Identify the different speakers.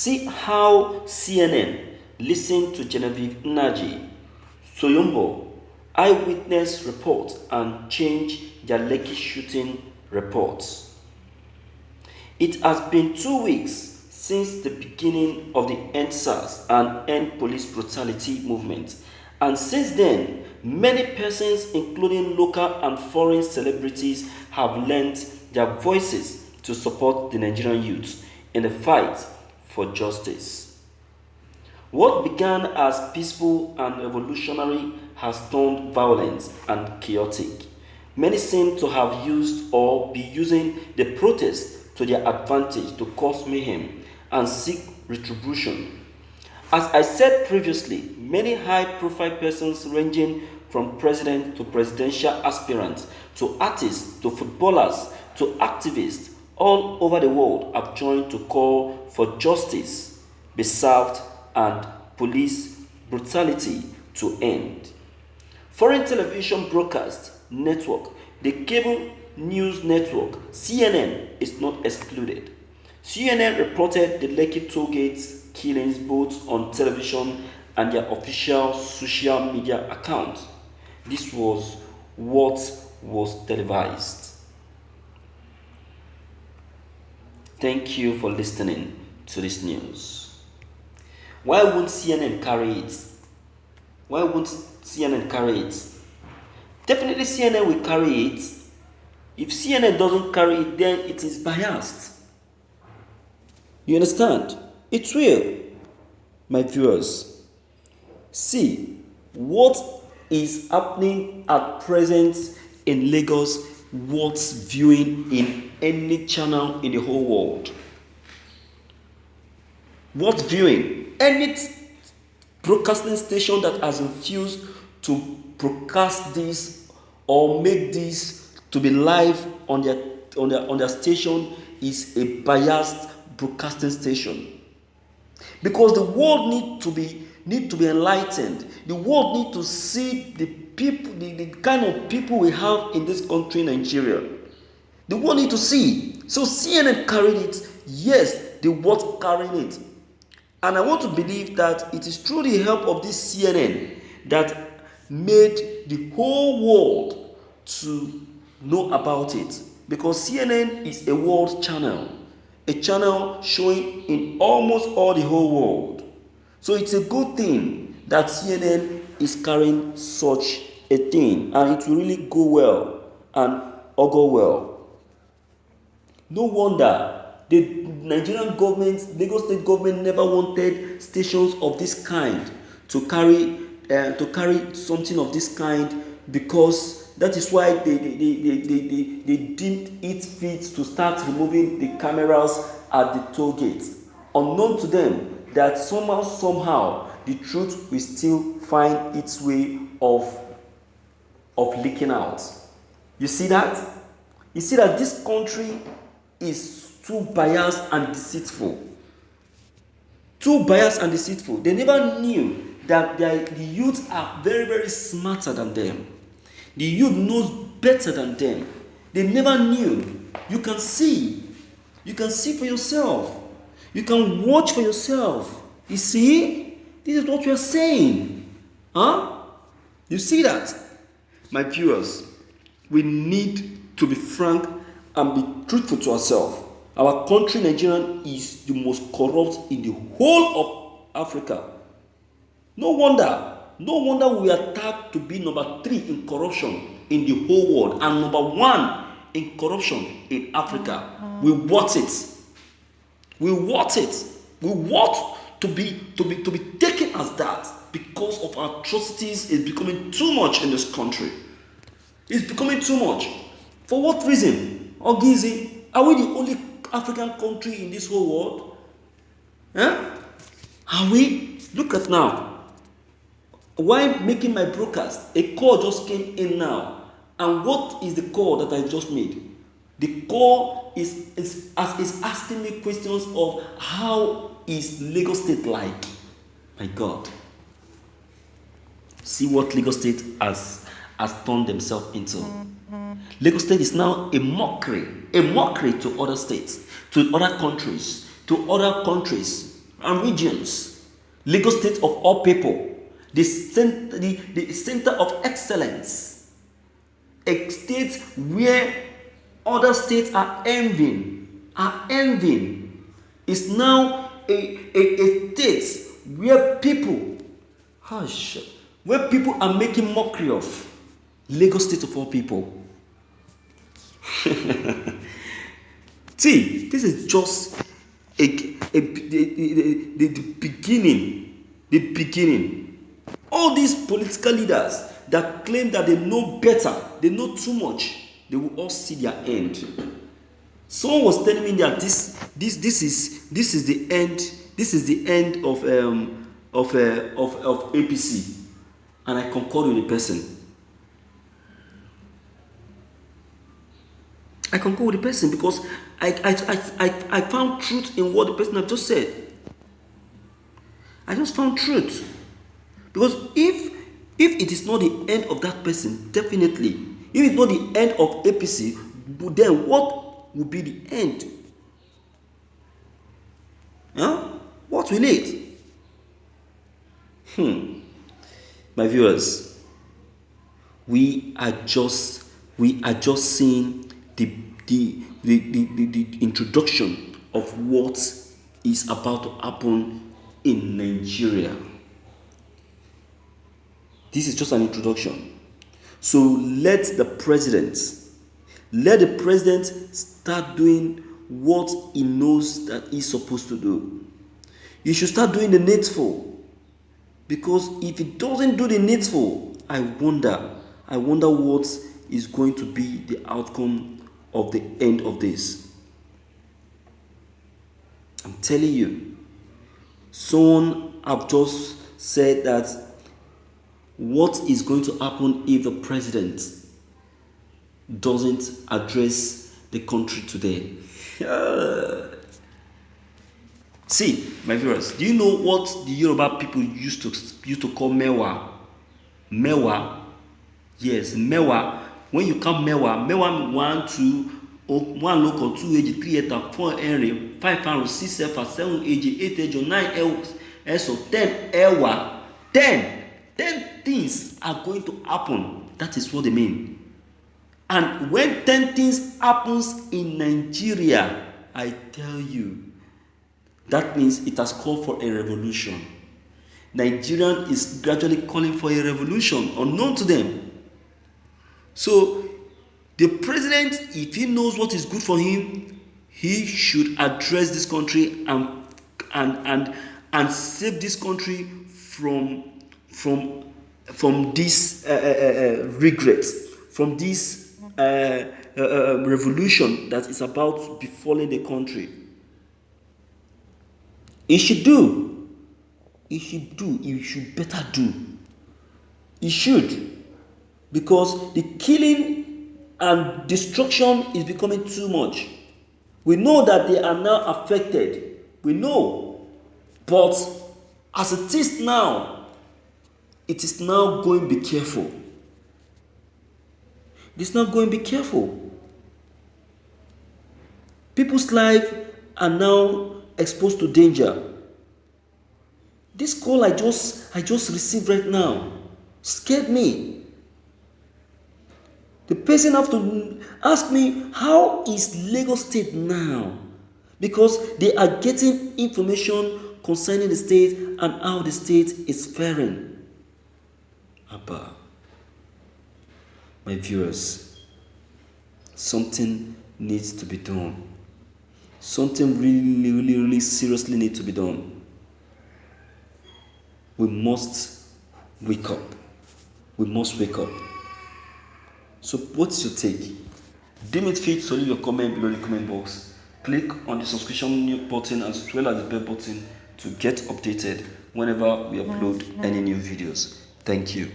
Speaker 1: See how CNN listened to Genevieve Nnaji, Soyombo, eyewitness report and changed their Lekki shooting reports. It has been 2 weeks since the beginning of the End SARS and End Police Brutality movement, and since then, many persons, including local and foreign celebrities, have lent their voices to support the Nigerian youth in the fight for justice. What began as peaceful and revolutionary has turned violent and chaotic. Many seem to have used or be using the protest to their advantage to cause mayhem and seek retribution. As I said previously, many high-profile persons ranging from president to presidential aspirants to artists to footballers to activists all over the world have joined to call for justice be served and police brutality to end. Foreign television broadcast network, the cable news network CNN is not excluded. CNN reported the Lekki tollgate killings both on television and their official social media account. This was what was televised. Thank you for listening to this news. Why won't CNN carry it? Why won't CNN carry it? Definitely CNN will carry it. If CNN doesn't carry it, then it is biased. You understand? It will, my viewers. See what is happening at present in Lagos, what's viewing in any channel in the whole world. What's viewing? Any broadcasting station that has refused to broadcast this or make this to be live on their station is a biased broadcasting station. Because the world need to be enlightened. The world need to see the people, the kind of people we have in this country, Nigeria. The world need to see. So CNN carried it. Yes, the world carrying it. And I want to believe that it is through the help of this CNN that made the whole world to know about it. Because CNN is a world channel. A channel showing in almost all the whole world. So it's a good thing that CNN is carrying such a thing, and it will really go well and augur well. No wonder the Nigerian government, Lagos State government, never wanted stations of this kind to carry something of this kind, because that is why they deemed it fit to start removing the cameras at the toll gate, unknown to them that somehow the truth will still find its way of leaking out. You see that? You see that this country is too biased and deceitful. Too biased and deceitful. They never knew that the youth are very, very smarter than them. The youth knows better than them. They never knew. You can see. You can see for yourself. You can watch for yourself. You see? This is what we are saying. Huh? You see that? My viewers, we need to be frank and be truthful to ourselves. Our country, Nigeria, is the most corrupt in the whole of Africa. No wonder we are tagged to be number 3 in corruption in the whole world and number 1 in corruption in Africa. We want it. We want it. We want to be taken as that, because of our atrocities is becoming too much in this country. It's becoming too much. For what reason? Ogizi, are we the only African country in this whole world? Huh? Are we? Look at now. While making my broadcast, a call just came in now. And what is the call that I just made? The call is asking me questions of how is Lagos State like? My God. See what Lagos State has turned themselves into. Lagos State is now a mockery to other states, to other countries, and regions. Lagos State of all people, the center of excellence, a state where other states are envying, is now a state where people, where people are making mockery of. Lagos State of all people. See, this is just the beginning. The beginning. All these political leaders that claim that they know better, they know too much, they will all see their end. Someone was telling me that this is the end. This is the end of APC, and I concur with the person. I concur with the person because I found truth in what the person had just said. I just found truth. Because if it is not the end of that person, definitely, if it's not the end of APC, then what will be the end? What will it? My viewers, we are just seeing the introduction of what is about to happen in Nigeria. This is just an introduction. So let the president start doing what he knows that he's supposed to do. He should start doing the needful. Because if he doesn't do the needful, I wonder what is going to be the outcome of the end of this. I'm telling you, someone have just said that what is going to happen if the president doesn't address the country today? See, my viewers, do you know what the Yoruba people used to call mewa? Mewa, yes, mewa. When you count mewa 1, 2, 1 local, 2 age, 3 eta, 4 area, 5 arrow, 6 sefa, 7 age, 8 age, 9 so 10 ewa, 10 things are going to happen. That is what they mean. And when 10 things happens in Nigeria, I tell you, that means it has called for a revolution. Nigerian is gradually calling for a revolution, unknown to them. So, the president, if he knows what is good for him, he should address this country and save this country from this regret, from this revolution that is about to befalling the country. He should better do. He should. Because the killing and destruction is becoming too much. We know that they are now affected. We know. But as it is now, it is now going to be careful. It's not going to be careful. People's lives are now exposed to danger. This call I just received right now scared me. The person have to ask me, how is Lagos State now? Because they are getting information concerning the state and how the state is faring. Abba, my viewers, something needs to be done. Something really seriously needs to be done. We must wake up. We must wake up. So what's your take? Deem it fit to leave your comment below the comment box. Click on the subscription button as well as the bell button to get updated whenever we upload any new videos. Thank you.